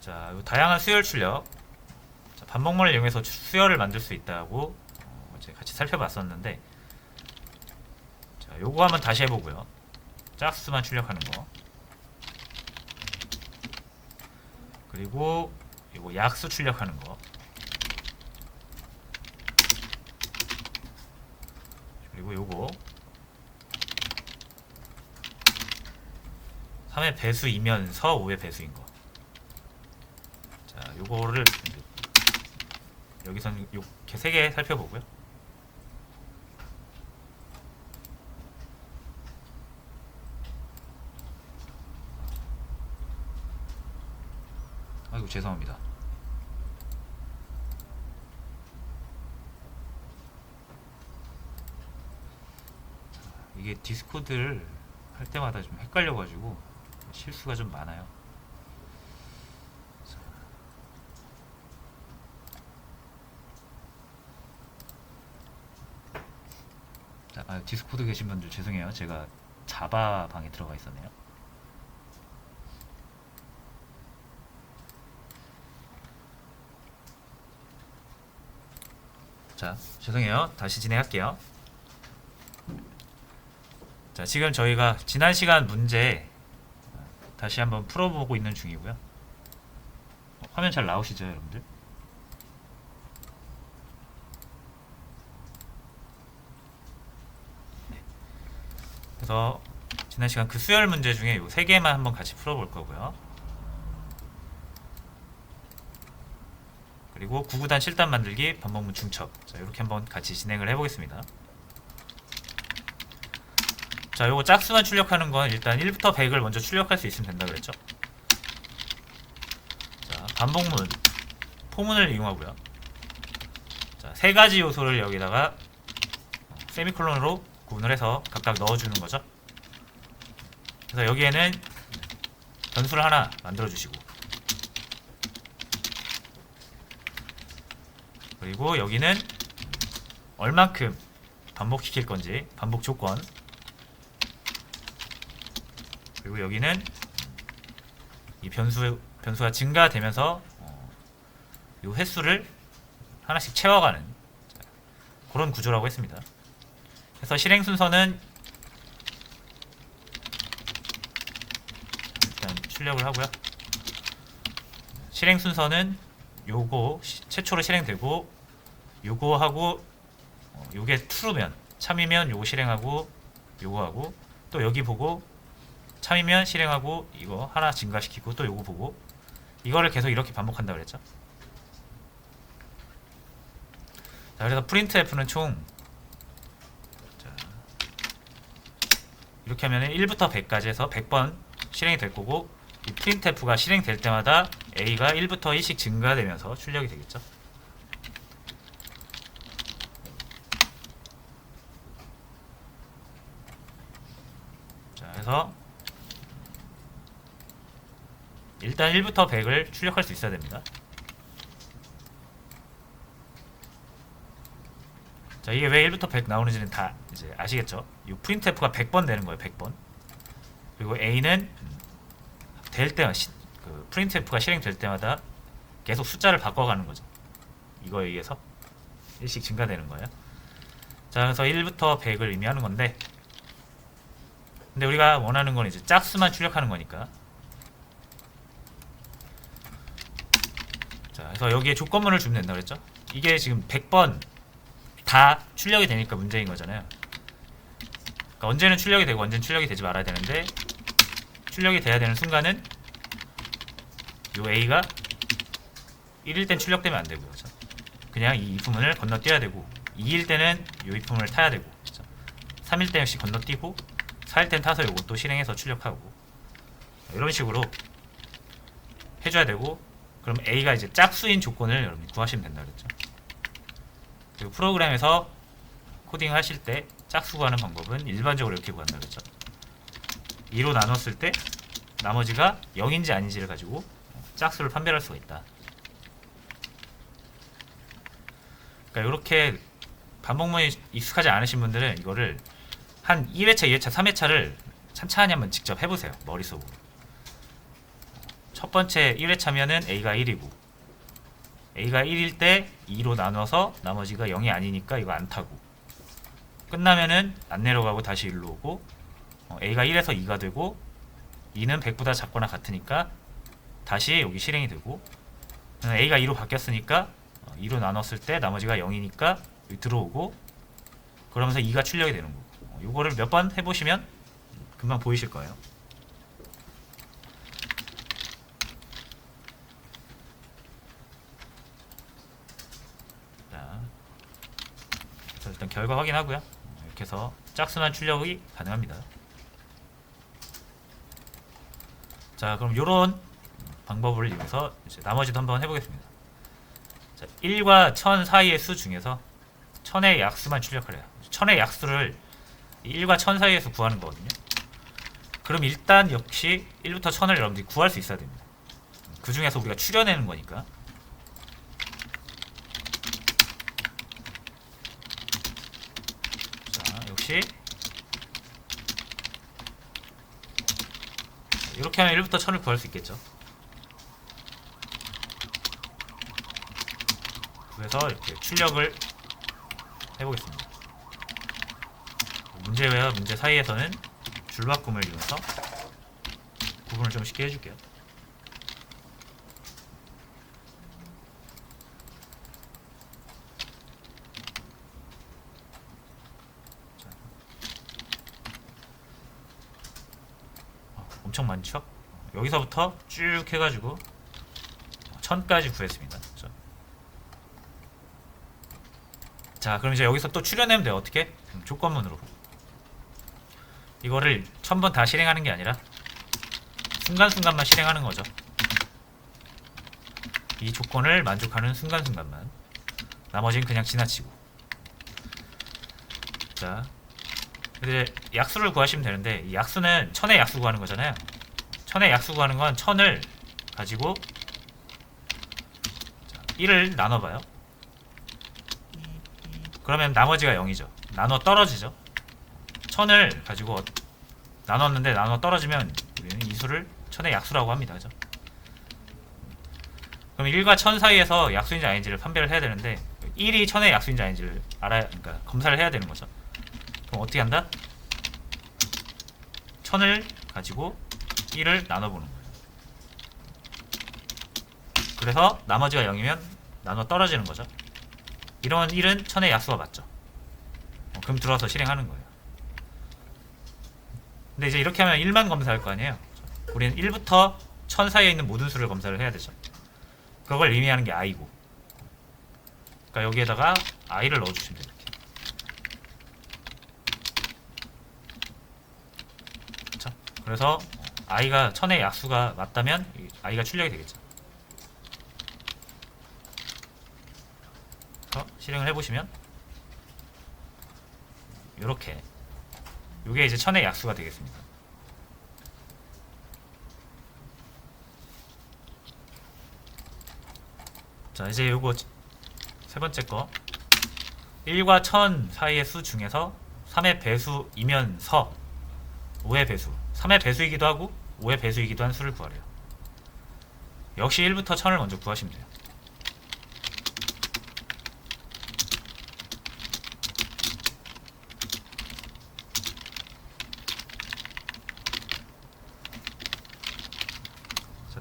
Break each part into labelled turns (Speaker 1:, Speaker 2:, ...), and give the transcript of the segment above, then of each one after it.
Speaker 1: 자, 요 다양한 수열 출력. 자, 반복문을 이용해서 수열을 만들 수 있다고 이제 같이 살펴봤었는데, 자, 요거 한번 다시 해보고요. 짝수만 출력하는 거. 그리고 요거 약수 출력하는 거. 그리고 요거 3의 배수이면서 5의 배수인 거. 자, 요거를 여기서는 이렇게 3개 살펴보고요. 아이고 죄송합니다. 이게 디스코드를 할 때마다 좀 헷갈려가지고 실수가 좀 많아요. 자, 디스코드 계신 분들 죄송해요. 제가 자바 방에 들어가 있었네요. 자, 죄송해요. 다시 진행할게요. 자, 지금 저희가 지난 시간 문제 다시 한번 풀어보고 있는 중이고요. 화면 잘 나오시죠, 여러분들? 네. 그래서 지난 시간 그 수열 문제 중에 요 3개만 한번 같이 풀어볼 거고요. 그리고 9구단 7단 만들기, 반복문 중첩. 자, 이렇게 한번 같이 진행을 해보겠습니다. 자, 요거 짝수만 출력하는 건 일단 1부터 100을 먼저 출력할 수 있으면 된다 그랬죠. 자, 반복문, 포문을 이용하고요. 자, 3가지 요소를 여기다가 세미콜론으로 구분을 해서 각각 넣어주는 거죠. 그래서 여기에는 변수를 하나 만들어 주시고, 그리고 여기는 얼만큼 반복시킬 건지 반복 조건, 그리고 여기는 이 변수가 증가되면서 이 횟수를 하나씩 채워가는 그런 구조라고 했습니다. 그래서 실행 순서는 일단 출력을 하고요. 실행 순서는 요거 최초로 실행되고, 요거 하고 요게 true면 참이면 요거 실행하고, 요거 하고, 또 여기 보고 참이면 실행하고, 이거 하나 증가시키고, 또 요거 보고, 이거를 계속 이렇게 반복한다 그랬죠. 자, 그래서 printf는 총, 자, 이렇게 하면 1부터 100까지 해서 100번 실행이 될 거고, 이 printf가 실행될 때마다 a가 1부터 1씩 증가되면서 출력이 되겠죠. 자, 그래서 일단 1부터 100을 출력할 수 있어야 됩니다. 자, 이게 왜 1부터 100 나오는지는 다 이제 아시겠죠? 이 printf가 100번 되는 거예요. 100번. 그리고 a는 될 때마다 그 printf가 실행될 때마다 계속 숫자를 바꿔가는 거죠. 이거에 의해서 1씩 증가되는 거예요. 자, 그래서 1부터 100을 의미하는 건데, 근데 우리가 원하는 건 이제 짝수만 출력하는 거니까, 자, 그래서 여기에 조건문을 주면 된다고 그랬죠. 이게 지금 100번 다 출력이 되니까 문제인 거잖아요. 그러니까 언제는 출력이 되고 언제는 출력이 되지 말아야 되는데, 출력이 돼야 되는 순간은 요 a가 1일 땐 출력되면 안 되고요. 그렇죠? 그냥 이 if문을 건너뛰어야 되고, 2일 때는 요 if문을 타야 되고, 그렇죠? 3일 때 역시 건너뛰고, 4일 땐 타서 요것도 실행해서 출력하고, 이런 식으로 해줘야 되고, 그럼 a가 이제 짝수인 조건을 여러분이 구하시면 된다 그랬죠. 그리고 프로그램에서 코딩 하실 때 짝수 구하는 방법은 일반적으로 이렇게 구한다 그랬죠. 2로 나눴을 때 나머지가 0인지 아닌지를 가지고 짝수를 판별할 수가 있다. 그러니까 이렇게 반복문이 익숙하지 않으신 분들은 이거를 한 2회차, 2회차, 3회차를 천천히 한번 직접 해보세요. 머릿속으로. 첫 번째 1회차면은 A가 1이고 A가 1일 때 2로 나눠서 나머지가 0이 아니니까 이거 안 타고 끝나면은 안 내려가고 다시 1로 오고 A가 1에서 2가 되고 2는 100보다 작거나 같으니까 다시 여기 실행이 되고 A가 2로 바뀌었으니까 2로 나눴을 때 나머지가 0이니까 여기 들어오고 그러면서 2가 출력이 되는 거고 이거를 몇 번 해보시면 금방 보이실 거예요. 자, 그래서 일단 결과 확인하고요. 이렇게 해서 짝수만 출력이 가능합니다. 자, 그럼 요런 방법을 이용해서 이제 나머지도 한번 해보겠습니다. 자, 1과 1000 사이의 수 중에서 1000의 약수만 출력하래요. 1000의 약수를 1과 1000 사이에서 구하는 거거든요. 그럼 일단 역시 1부터 1000을 여러분들이 구할 수 있어야 됩니다. 그 중에서 우리가 추려내는 거니까. 자, 역시 이렇게 하면 1부터 1000을 구할 수 있겠죠. 그래서 이렇게 출력을 해보겠습니다. 문제와 문제 사이에서는 줄바꿈을 이용해서 구분을 좀 쉽게 해줄게요. 엄청 많죠? 여기서부터 쭉 해가지고 1000까지 구했습니다. 자, 그럼 이제 여기서 또 추려내면 돼요. 어떻게? 조건문으로 이거를 1000번 다 실행하는 게 아니라 순간순간만 실행하는 거죠. 이 조건을 만족하는 순간순간만. 나머지는 그냥 지나치고. 자, 이제 약수를 구하시면 되는데 이 약수는 1000의 약수 구하는 거잖아요. 1000의 약수 구하는 건 1000을 가지고 1을 나눠봐요. 그러면 나머지가 0이죠. 나눠 떨어지죠. 1000을 가지고 나눴는데 나눠 떨어지면 우리는 이 수를 1000의 약수라고 합니다. 그죠? 그럼 1과 1000 사이에서 약수인지 아닌지를 판별을 해야 되는데 1이 1000의 약수인지 아닌지를 알아야, 그러니까 검사를 해야 되는 거죠. 그럼 어떻게 한다? 1000을 가지고 1을 나눠보는 거예요. 그래서 나머지가 0이면 나눠 떨어지는 거죠. 이런 1은 1000의 약수가 맞죠. 그럼 들어서 실행하는 거예요. 근데 이제 이렇게 하면 1만 검사할 거 아니에요. 우리는 1부터 1000 사이에 있는 모든 수를 검사를 해야 되죠. 그걸 의미하는 게 i고. 그러니까 여기에다가 i를 넣어주시면 돼요. 이렇게. 그렇죠? 그래서 i가 1000의 약수가 맞다면 i가 출력이 되겠죠. 실행을 해보시면 이렇게 이게 이제 1000의 약수가 되겠습니다. 자, 이제 요거 세 번째 거 1과 1000 사이의 수 중에서 3의 배수이면서 5의 배수 3의 배수이기도 하고 5의 배수이기도 한 수를 구하래요. 역시 1부터 1000을 먼저 구하시면 돼요.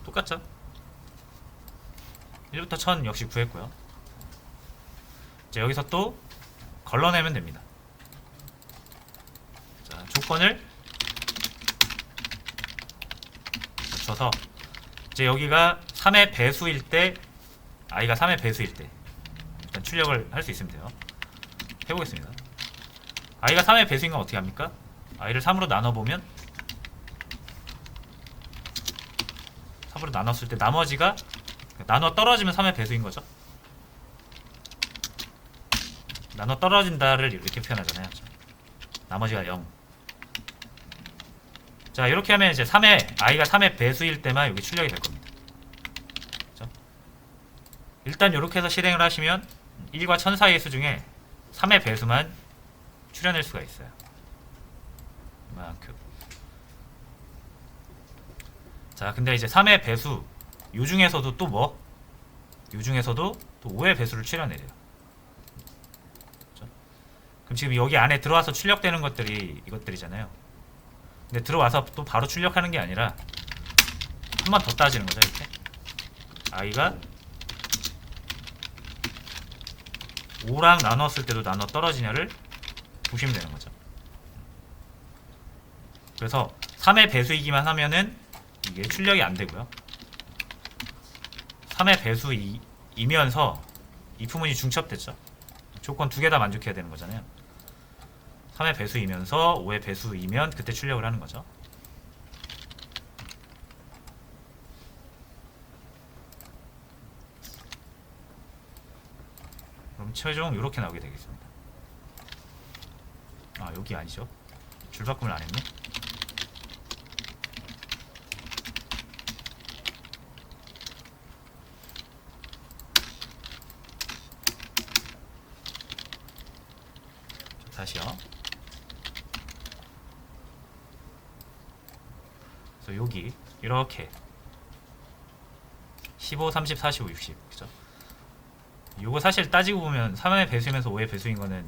Speaker 1: 똑같죠? 1부터 1000 역시 구했고요. 이제 여기서 또 걸러내면 됩니다. 자, 조건을 줘서 이제 여기가 3의 배수일 때 i가 3의 배수일 때 일단 출력을 할 수 있으면 돼요. 해보겠습니다. i가 3의 배수인 건 어떻게 합니까? i를 3으로 나눠보면 3으로 나눴을 때 나머지가 나눠 떨어지면 3의 배수인 거죠. 나눠 떨어진다를 이렇게 표현하잖아요. 나머지가 0. 자, 이렇게 하면 이제 3의 i가 3의 배수일 때만 여기 출력이 될 겁니다. 그렇죠? 일단 이렇게 해서 실행을 하시면 1과 1000 사이의 수 중에 3의 배수만 추려낼 수가 있어요. 이만큼. 자, 근데 이제 3의 배수 요 중에서도 또 뭐? 요 중에서도 또 5의 배수를 추려내래요. 그렇죠? 그럼 지금 여기 안에 들어와서 출력되는 것들이 이것들이잖아요. 근데 들어와서 또 바로 출력하는 게 아니라 한 번 더 따지는 거죠. 이렇게 i가 5랑 나눴을 때도 나눠 떨어지냐를 보시면 되는 거죠. 그래서 3의 배수이기만 하면은 이게 출력이 안 되고요. 3의 배수이면서 이 부분이 중첩됐죠. 조건 두 개 다 만족해야 되는 거잖아요. 3의 배수이면서 5의 배수이면 그때 출력을 하는 거죠. 그럼 최종 이렇게 나오게 되겠습니다. 아, 여기 아니죠. 줄바꿈을 안 했네. 다시요. 그래서 여기 이렇게 15, 30, 45, 60 그죠? 요거 사실 따지고 보면 3의 배수이면서 5의 배수인 거는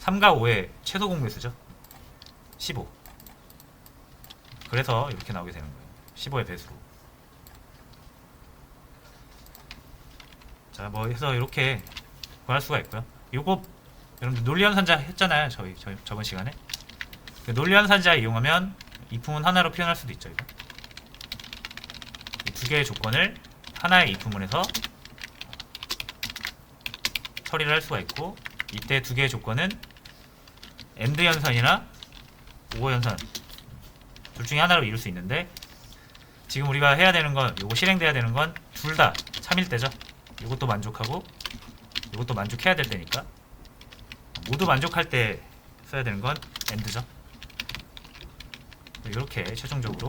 Speaker 1: 3과 5의 최소 공배수죠. 15. 그래서 이렇게 나오게 되는 거예요. 15의 배수로. 자, 뭐 해서 이렇게 구할 수가 있고요. 요거 여러분들 논리연산자 했잖아요. 저번 시간에. 그 논리연산자 이용하면 이품은 하나로 표현할 수도 있죠. 이거. 이 두 개의 조건을 하나의 이품문에서 처리를 할 수가 있고, 이때 두 개의 조건은 AND 연산이나 OR 연산 둘 중에 하나로 이룰 수 있는데, 지금 우리가 해야 되는 건, 요거 실행돼야 되는 건 둘 다 참일 때죠. 이것도 만족하고 이것도 만족해야 될 때니까 모두 만족할 때 써야 되는 건 AND죠. 이렇게 최종적으로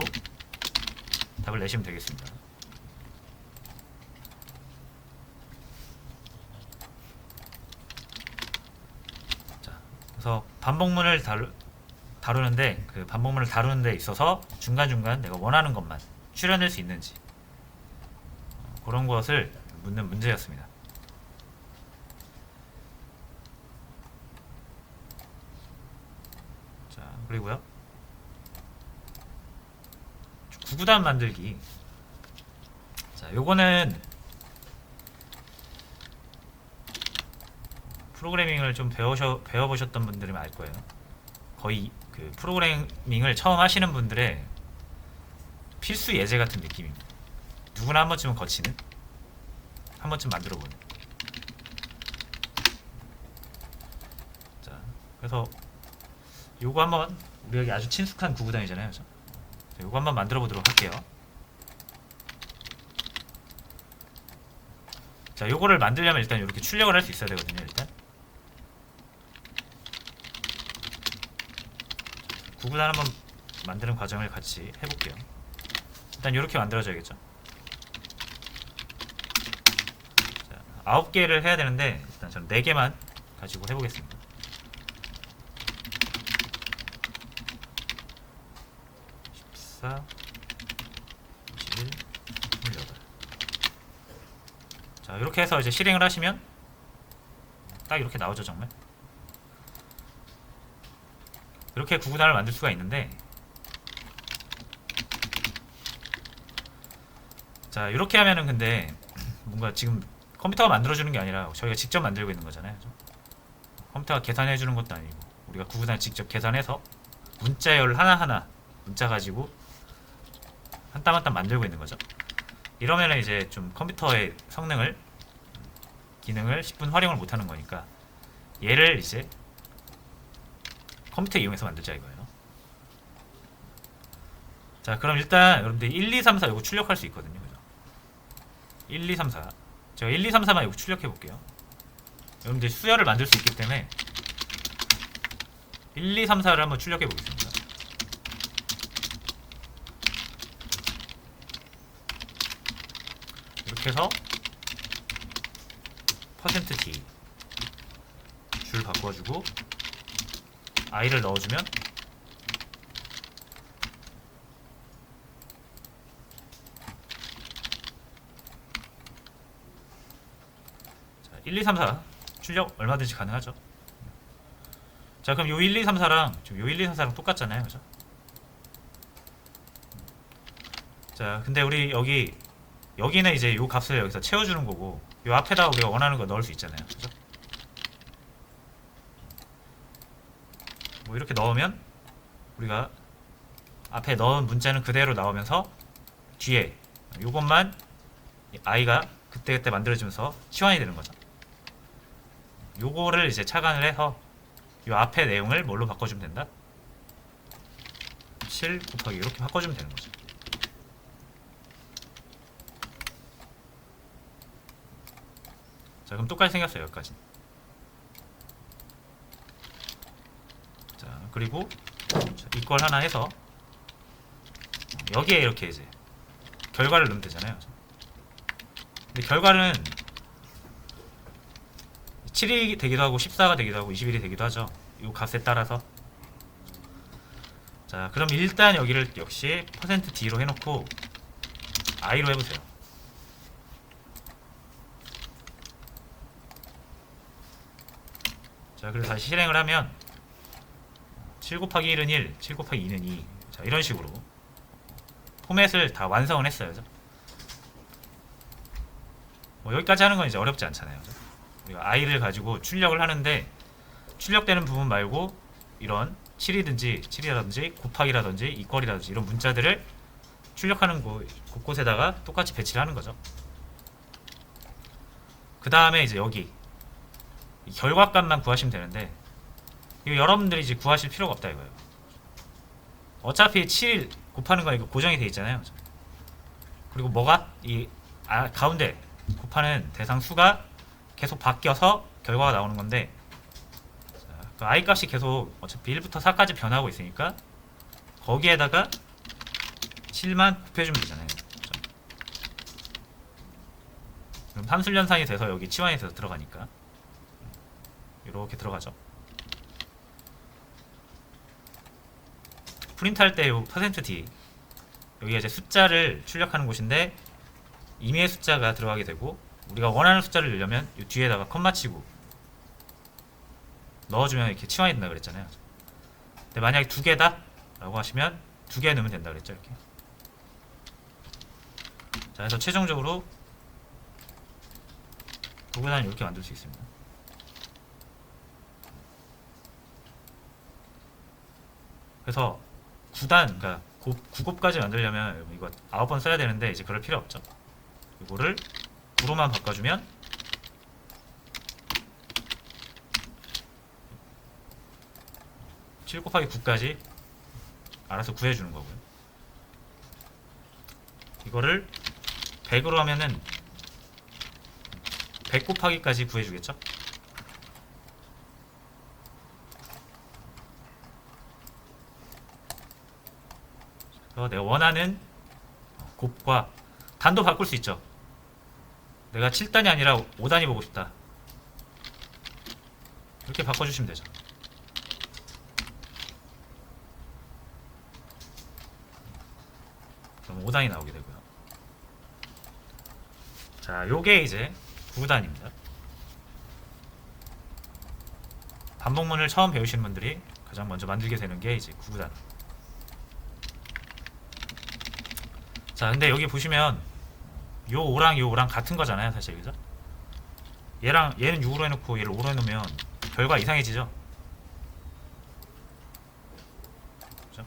Speaker 1: 답을 내시면 되겠습니다. 자, 그래서 반복문을 다루는데, 그 반복문을 다루는 데 있어서 중간중간 내가 원하는 것만 추려낼 수 있는지 그런 것을 묻는 문제였습니다. 자, 그리고요, 구구단 만들기. 자, 요거는 프로그래밍을 좀 배워보셨던 분들이면 알 거예요. 거의 그 프로그래밍을 처음 하시는 분들의 필수 예제 같은 느낌입니다. 누구나 한 번쯤은 거치는, 한 번쯤 만들어보는. 자, 그래서 요거 한번, 우리 여기 아주 친숙한 구구단이잖아요. 그죠? 요거 한번 만들어 보도록 할게요. 자, 요거를 만들려면 일단 이렇게 출력을 할 수 있어야 되거든요. 일단 구구단 한번 만드는 과정을 같이 해볼게요. 일단 이렇게 만들어져야겠죠. 자, 9개를 해야 되는데 일단 저는 4개만 가지고 해보겠습니다. 14, 21, 28. 자, 이렇게 해서 이제 실행을 하시면 딱 이렇게 나오죠. 정말 이렇게 구구단을 만들 수가 있는데, 자, 이렇게 하면은 근데 뭔가 지금 컴퓨터가 만들어주는 게 아니라 저희가 직접 만들고 있는 거잖아요. 그죠? 컴퓨터가 계산해주는 것도 아니고 우리가 구구단을 직접 계산해서 문자열 하나하나 문자 가지고 한 땀 한 땀 만들고 있는 거죠. 이러면은 이제 좀 컴퓨터의 성능을, 기능을 10분 활용을 못하는 거니까 얘를 이제 컴퓨터 이용해서 만들자 이거예요. 자, 그럼 일단 여러분들 1, 2, 3, 4 이거 출력할 수 있거든요. 그죠? 1, 2, 3, 4. 제가 1, 2, 3, 4만 이거 출력해 볼게요. 여러분들 수열을 만들 수 있기 때문에 1, 2, 3, 4를 한번 출력해 보겠습니다. 이렇게 해서 %d 줄 바꿔주고 i를 넣어주면 1, 2, 3, 4 출력 얼마든지 가능하죠. 자, 그럼 요 1, 2, 3, 4랑 지금 요 1, 2, 3, 4랑 똑같잖아요, 그죠? 자, 근데 우리 여기는 이제 요 값을 여기서 채워주는 거고, 요 앞에다가 우리가 원하는 거 넣을 수 있잖아요, 그죠? 뭐 이렇게 넣으면 우리가 앞에 넣은 문자는 그대로 나오면서 뒤에 요것만 i가 그때그때 만들어지면서 치환이 되는 거죠. 요거를 이제 착안을 해서 요 앞에 내용을 뭘로 바꿔주면 된다? 7 곱하기 이렇게 바꿔주면 되는 거죠. 자, 그럼 똑같이 생겼어요, 여기까지. 자, 그리고 이걸 하나 해서 여기에 이렇게 이제 결과를 넣으면 되잖아요. 근데 결과는 7이 되기도 하고 14가 되기도 하고 21이 되기도 하죠. 이 값에 따라서. 자, 그럼 일단 여기를 역시 %d로 해놓고 i로 해보세요. 자, 그래서 다시 실행을 하면 7 곱하기 1은 1, 7 곱하기 2는 2. 자, 이런 식으로 포맷을 다 완성을 했어요. 뭐 여기까지 하는 건 이제 어렵지 않잖아요. 우리가 i를 가지고 출력을 하는데 출력되는 부분 말고 이런 7이라든지 곱하기라든지 이퀄이라든지 이런 문자들을 출력하는 곳곳에다가 똑같이 배치를 하는 거죠. 그 다음에 이제 여기 이 결과값만 구하시면 되는데 이거 여러분들이 이제 구하실 필요가 없다 이거예요. 어차피 7 곱하는 거 이거 고정이 돼 있잖아요. 그리고 뭐가 이 가운데 곱하는 대상 수가 계속 바뀌어서 결과가 나오는 건데, 자, 그 i 값이 계속 어차피 1부터 4까지 변하고 있으니까 거기에다가 7만 곱해주면 되잖아요. 그렇죠? 그럼 함수 연산이 돼서 여기 치환이 돼서 들어가니까 이렇게 들어가죠. 프린트할 때 요 %d 여기가 이제 숫자를 출력하는 곳인데 임의의 숫자가 들어가게 되고, 우리가 원하는 숫자를 넣으려면 이 뒤에다가 컴마 치고 넣어주면 이렇게 치환이 된다 그랬잖아요. 근데 만약에 두 개다 라고 하시면 두 개 넣으면 된다 그랬죠. 이렇게. 자, 그래서 최종적으로 도구단을 이렇게 만들 수 있습니다. 그래서 9단, 그러니까 9곱까지 만들려면 이거 9번 써야 되는데 이제 그럴 필요 없죠. 이거를 9로만 바꿔주면 (7 곱하기 9까지) 알아서 구해주는 거고요. 이거를 100으로 하면은 100 곱하기까지 구해주겠죠. 그래서 내가 원하는 곱과 단도 바꿀 수 있죠. 내가 7단이 아니라 5단이 보고 싶다. 이렇게 바꿔주시면 되죠. 그럼 5단이 나오게 되고요. 자, 요게 이제 9단입니다. 반복문을 처음 배우시는 분들이 가장 먼저 만들게 되는 게 이제 9단. 자, 근데 여기 보시면 요 5랑 요 5랑 같은 거잖아요, 사실. 그죠? 얘는 6으로 해놓고 얘를 5로 해놓으면 결과 이상해지죠? 그죠?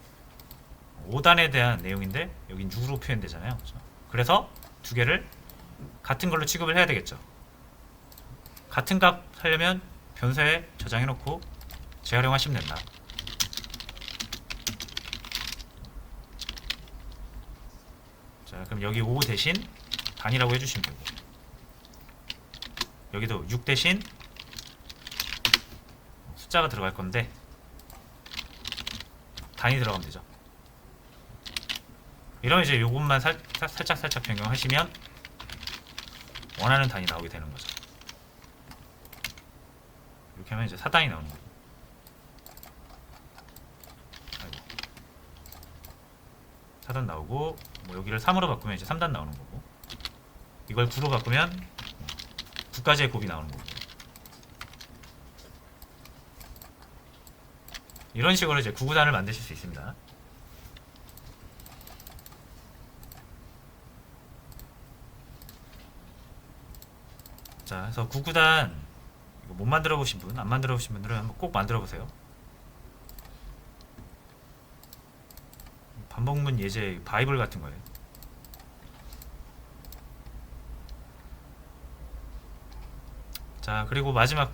Speaker 1: 5단에 대한 내용인데 여긴 6으로 표현되잖아요. 그죠? 그래서 두 개를 같은 걸로 취급을 해야 되겠죠. 같은 값 하려면 변수에 저장해놓고 재활용하시면 된다. 자, 그럼 여기 5 대신 단이라고 해주시면 되고, 여기도 6 대신 숫자가 들어갈 건데 단이 들어가면 되죠. 이러면 이제 요것만 살짝 변경하시면 원하는 단이 나오게 되는 거죠. 이렇게 하면 이제 4단이 나오는 거고, 아이고. 4단 나오고, 뭐 여기를 3으로 바꾸면 이제 3단 나오는 거고, 이걸 9로 바꾸면 가지의 곱이 나오는 거고. 이런 식으로 이제 구구단을 만드실 수 있습니다. 자, 그래서 구구단 이거 못 만들어 보신 분, 안 만들어 보신 분들은 한번 꼭 만들어 보세요. 반복문 예제 바이블 같은 거예요. 자, 그리고 마지막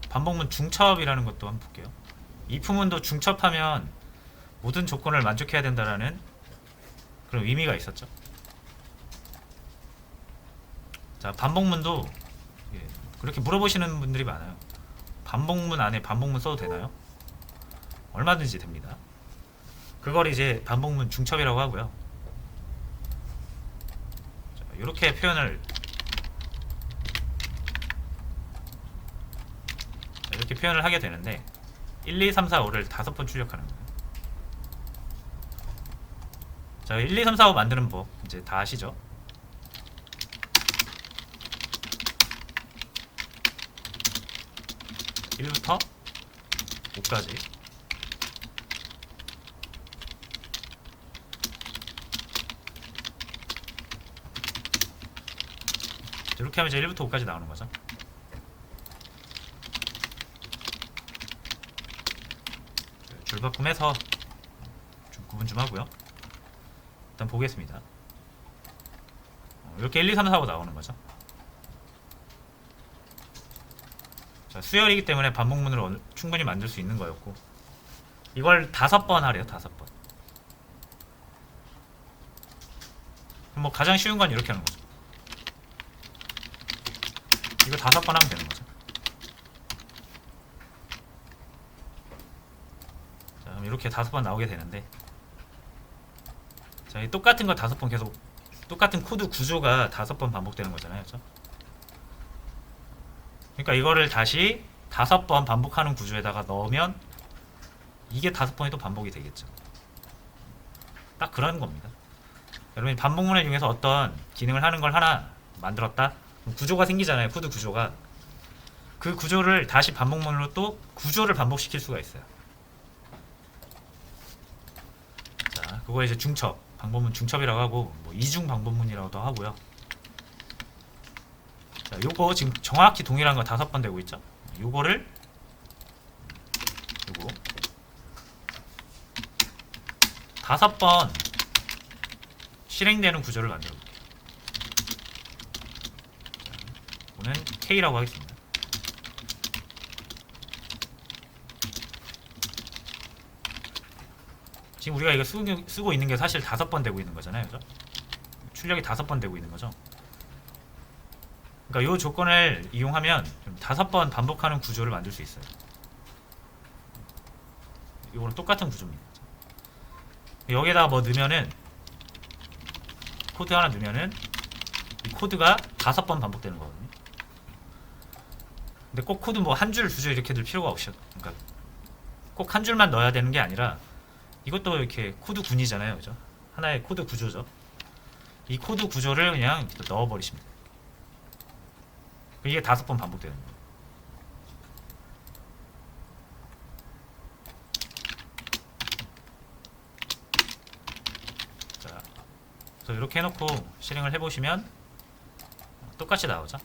Speaker 1: 반복문 중첩이라는 것도 한번 볼게요. if문도 중첩하면 모든 조건을 만족해야 된다라는 그런 의미가 있었죠. 자, 반복문도 그렇게 물어보시는 분들이 많아요. 반복문 안에 반복문 써도 되나요? 얼마든지 됩니다. 그걸 이제 반복문 중첩이라고 하고요. 자, 이렇게 표현을 이렇게 표현을 하게 되는데 1, 2, 3, 4, 5를 5번 출력하는 거예요. 자, 1, 2, 3, 4, 5 만드는 법 이제 다 아시죠? (1부터) (5까지) 이렇게 하면 이제 1부터 5까지 나오는 거죠. 줄바꿈해서 좀 구분 좀 하고요. 일단 보겠습니다. 이렇게 1, 2, 3, 4, 5 나오는 거죠. 자, 수열이기 때문에 반복문으로 충분히 만들 수 있는 거였고, 이걸 5번 하래요. 5번. 뭐 가장 쉬운 건 이렇게 하는 거죠. 이거 5번 하면 되는 거죠. 자, 그럼 이렇게 5번 나오게 되는데, 자, 이 똑같은 거 5번 계속 똑같은 코드 구조가 5번 반복되는 거잖아요. 그렇죠? 그러니까 이거를 다시 5번 반복하는 구조에다가 넣으면 이게 5번이 또 반복이 되겠죠. 딱 그런 겁니다. 여러분이 반복문을 이용해서 어떤 기능을 하는 걸 하나 만들었다? 구조가 생기잖아요. 코드 구조가. 그 구조를 다시 반복문으로 또 구조를 반복시킬 수가 있어요. 자, 그거 이제 중첩, 반복문 중첩이라고 하고, 뭐 이중 반복문이라고도 하고요. 자, 요거 지금 정확히 동일한 거 5번 되고 있죠? 요거 5번 실행되는 구조를 만들어 볼게요. 이거는 K라고 하겠습니다. 지금 우리가 이거 쓰고 있는 게 사실 5번 되고 있는 거잖아요. 그죠? 출력이 5번 되고 있는 거죠. 그러니까 이 조건을 이용하면 5번 반복하는 구조를 만들 수 있어요. 이거랑 똑같은 구조입니다. 여기에다가 뭐 넣으면은, 코드 하나 넣으면은 이 코드가 5번 반복되는 거거든요. 근데 꼭 코드 뭐 한 줄, 2줄 이렇게 넣을 필요가 없어요. 그러니까 꼭 한 줄만 넣어야 되는 게 아니라, 이것도 이렇게 코드 군이잖아요. 그죠? 하나의 코드 구조죠. 이 코드 구조를 그냥 넣어버리시면 돼요. 이게 5번 반복되는 거예요. 자, 그래서 이렇게 해놓고 실행을 해보시면 똑같이 나오죠.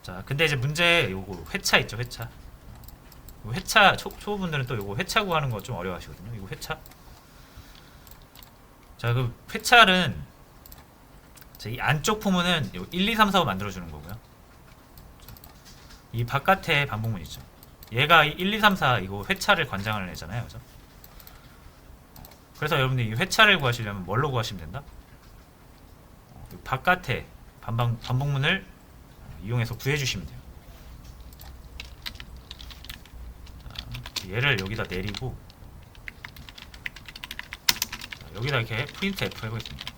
Speaker 1: 자, 근데 이제 문제 요거 회차 있죠. 회차 초보분들은 또 요거 회차 구하는 거 좀 어려워하시거든요. 이거 회차. 자, 그 회차는 이 안쪽 포문은 1, 2, 3, 4, 5 만들어주는 거고요. 이 바깥에 반복문 있죠. 얘가 1, 2, 3, 4 이거 회차를 관장하는 애잖아요. 그죠? 그래서 여러분들 이 회차를 구하시려면 뭘로 구하시면 된다? 바깥에 반복문을 이용해서 구해주시면 돼요. 자, 얘를 여기다 내리고, 여기다 이렇게 프린트 F 해보겠습니다.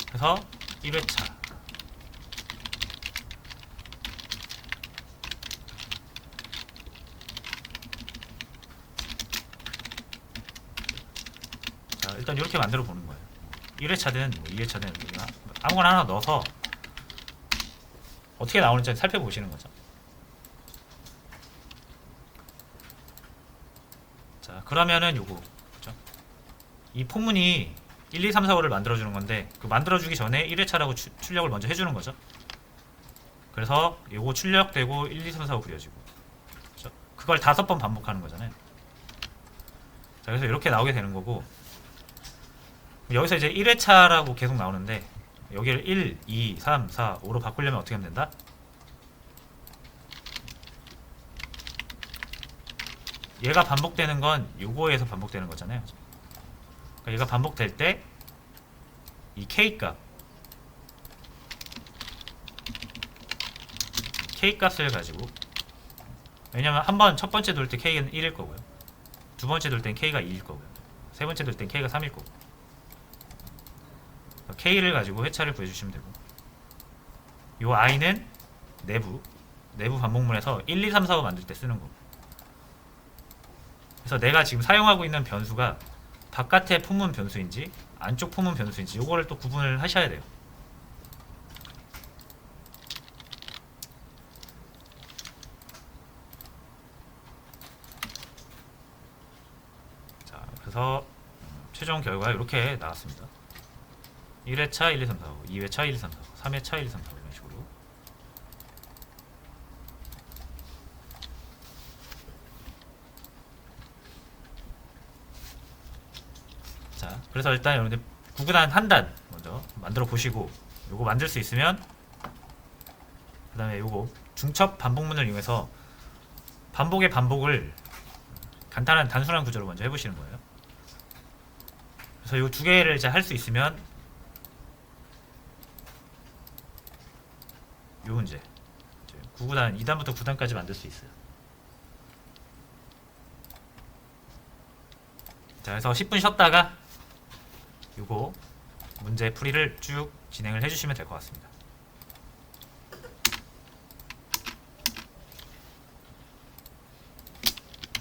Speaker 1: 그래서 1회차 자, 일단 이렇게 만들어 보는 거예요. 1회차든 뭐 2회차든 아무거나 하나 넣어서 어떻게 나오는지 살펴보시는 거죠. 자, 그러면은 요거 그죠? 이 포문이 1, 2, 3, 4, 5를 만들어주는 건데 그 만들어주기 전에 1회차라고 출력을 먼저 해주는 거죠. 그래서 요거 출력되고 1, 2, 3, 4, 5 그려지고 그죠? 그걸 5번 반복하는 거잖아요. 자, 그래서 이렇게 나오게 되는 거고 여기서 이제 1회차라고 계속 나오는데 여기를 1, 2, 3, 4, 5로 바꾸려면 어떻게 하면 된다? 얘가 반복되는 건 요거에서 반복되는 거잖아요. 그러니까 얘가 반복될 때 이 K 값을 가지고 왜냐면 한번 첫 번째 돌 때 K는 1일 거고요. 두 번째 돌 땐 K가 2일 거고요. 세 번째 돌 땐 K가 3일 거고 K를 가지고 회차를 구해주시면 되고 요 I는 내부 반복문에서 1, 2, 3, 4, 5 만들 때 쓰는 거고 그래서 내가 지금 사용하고 있는 변수가 바깥의 포문 변수인지 안쪽 포문 변수인지 요거를 또 구분을 하셔야 돼요. 자, 그래서 최종 결과 이렇게 나왔습니다. 1회차 1, 2, 3, 4, 5, 2회차 1, 2, 3, 4, 5, 3회차 1, 2, 3, 4, 5 이런 식으로. 자, 그래서 일단 여러분들 구구단 한 단 먼저 만들어 보시고 요거 만들 수 있으면 그 다음에 요거 중첩 반복문을 이용해서 반복의 반복을 간단한 단순한 구조로 먼저 해보시는 거예요. 그래서 요 두 개를 이제 할 수 있으면 요 문제 9구단 2단부터 9단까지 만들 수 있어요. 자, 그래서 10분 쉬었다가 요거 문제 풀이를 쭉 진행을 해주시면 될 것 같습니다.